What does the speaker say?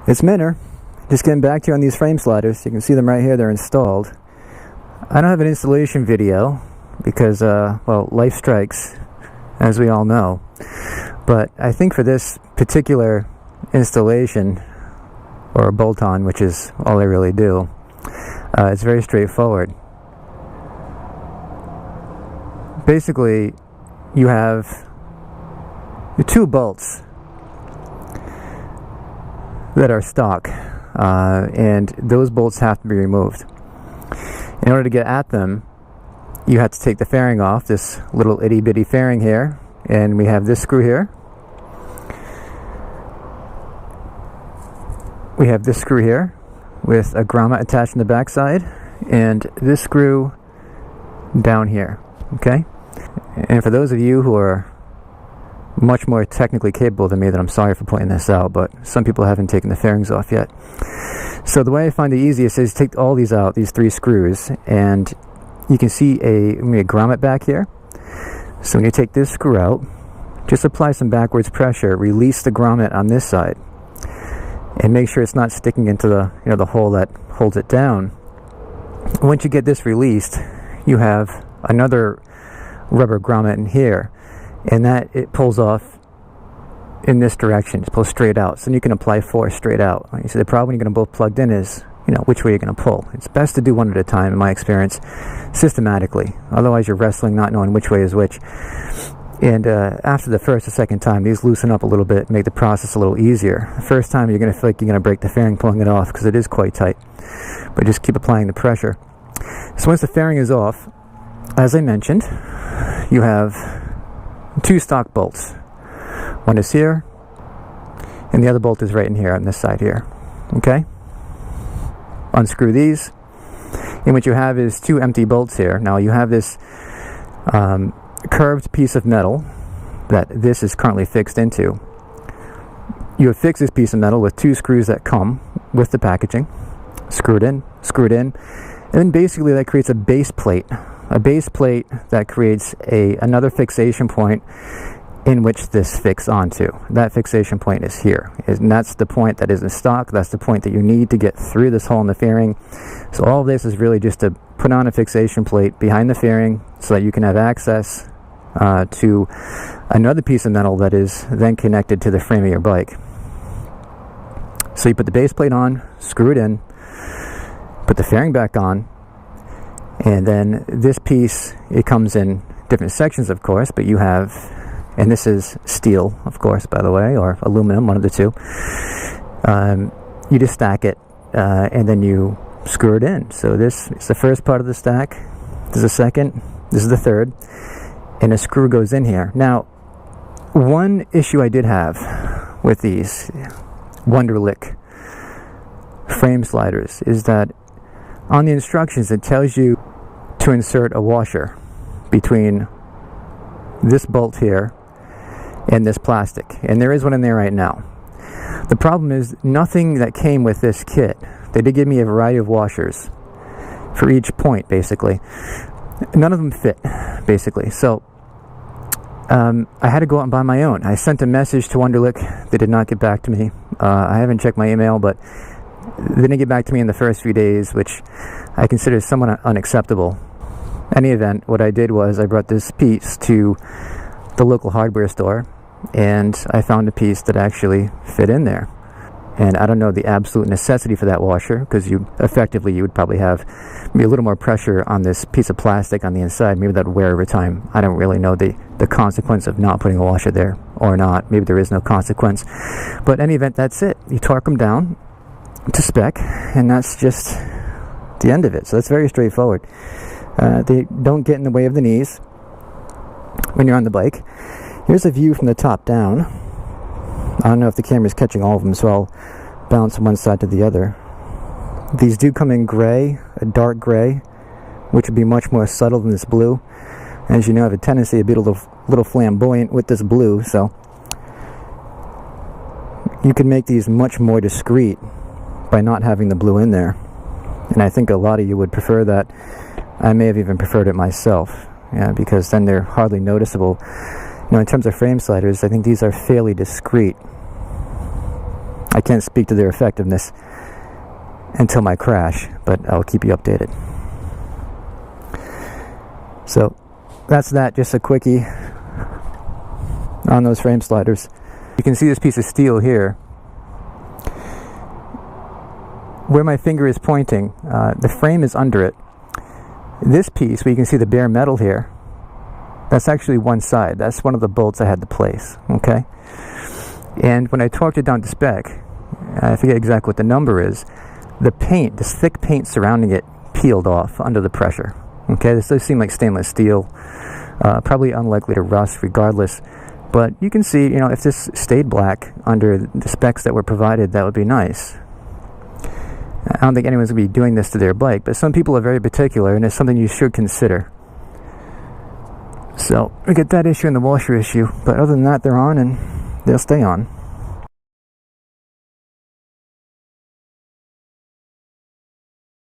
It's Minner. Just getting back to you on these frame sliders. You can see them right here, they're installed. I don't have an installation video because, well, life strikes, as we all know. But I think for this particular installation, or a bolt-on, which is all I really do, it's very straightforward. Basically, you have the two bolts that are stock, and those bolts have to be removed. In order to get at them, you have to take the fairing off, this little itty bitty fairing here, and we have this screw here. We have this screw here with a grommet attached on the back side, and this screw down here, okay? And for those of you who are much more technically capable than me, then I'm sorry for pointing this out, but some people haven't taken the fairings off yet. So the way I find the easiest is take all these out, these three screws, and you can see a grommet back here. So when you take this screw out, just apply some backwards pressure, release the grommet on this side, and make sure it's not sticking into the the hole that holds it down. Once you get this released, you have another rubber grommet in here, and that it pulls off in this direction. It pulls straight out, so then you can apply force straight out. You see, the problem when you're going to both plugged in is which way you're going to pull. It's best to do one at a time, in my experience, systematically. Otherwise you're wrestling, not knowing which way is which. And after the first or second time, these loosen up a little bit, make the process a little easier. The first time you're going to feel like you're going to break the fairing pulling it off, because it is quite tight. But just keep applying the pressure. So once the fairing is off, as I mentioned, you have two stock bolts. One is here, and the other bolt is right in here on this side here. Okay? Unscrew these, and what you have is two empty bolts here. Now you have this curved piece of metal that this is currently fixed into. You have fixed this piece of metal with two screws that come with the packaging. Screw it in, and then basically that creates a base plate. A base plate that creates another fixation point in which this fixes onto. That fixation point is here, and that's the point that is in stock. That's the point that you need to get through this hole in the fairing. So all of this is really just to put on a fixation plate behind the fairing so that you can have access to another piece of metal that is then connected to the frame of your bike. So you put the base plate on, screw it in, put the fairing back on, and then this piece, it comes in different sections, of course, but you have, and this is steel, of course, by the way, or aluminum, one of the two. You just stack it, and then you screw it in. So this is the first part of the stack. This is the second. This is the third. And a screw goes in here. Now, one issue I did have with these Wunderlich frame sliders is that on the instructions it tells you to insert a washer between this bolt here and this plastic, and there is one in there right now. The problem is nothing that came with this kit. They did give me a variety of washers for each point, basically. None of them fit, basically. So I had to go out and buy my own. I sent a message to Wunderlich. They did not get back to me. I haven't checked my email, but they didn't get back to me in the first few days, which I consider somewhat unacceptable. In any event, what I did was I brought this piece to the local hardware store, and I found a piece that actually fit in there. And I don't know the absolute necessity for that washer, because you would probably have maybe a little more pressure on this piece of plastic on the inside. Maybe that would wear over time. I don't really know the consequence of not putting a washer there or not. Maybe there is no consequence. But in any event, that's it. You torque them down to spec, and that's just the end of it. So that's very straightforward. They don't get in the way of the knees when you're on the bike. Here's a view from the top down. I don't know if the camera's catching all of them, so I'll bounce from one side to the other. These do come in gray, a dark gray, which would be much more subtle than this blue. As you know, I have a tendency to be a little flamboyant with this blue, so you can make these much more discreet by not having the blue in there. And I think a lot of you would prefer that. I may have even preferred it myself, because then they're hardly noticeable. In terms of frame sliders, I think these are fairly discreet. I can't speak to their effectiveness until my crash, but I'll keep you updated. So that's that, just a quickie on those frame sliders. You can see this piece of steel here. Where my finger is pointing, the frame is under it. This piece, where you can see the bare metal here, that's actually one side. That's one of the bolts I had to place, okay? And when I torqued it down to spec, I forget exactly what the number is, the paint, this thick paint surrounding it, peeled off under the pressure. Okay, this does seem like stainless steel, probably unlikely to rust regardless, but you can see, you know, if this stayed black under the specs that were provided, that would be nice. I don't think anyone's going to be doing this to their bike, but some people are very particular, and it's something you should consider. So, we get that issue and the washer issue, but other than that, they're on, and they'll stay on.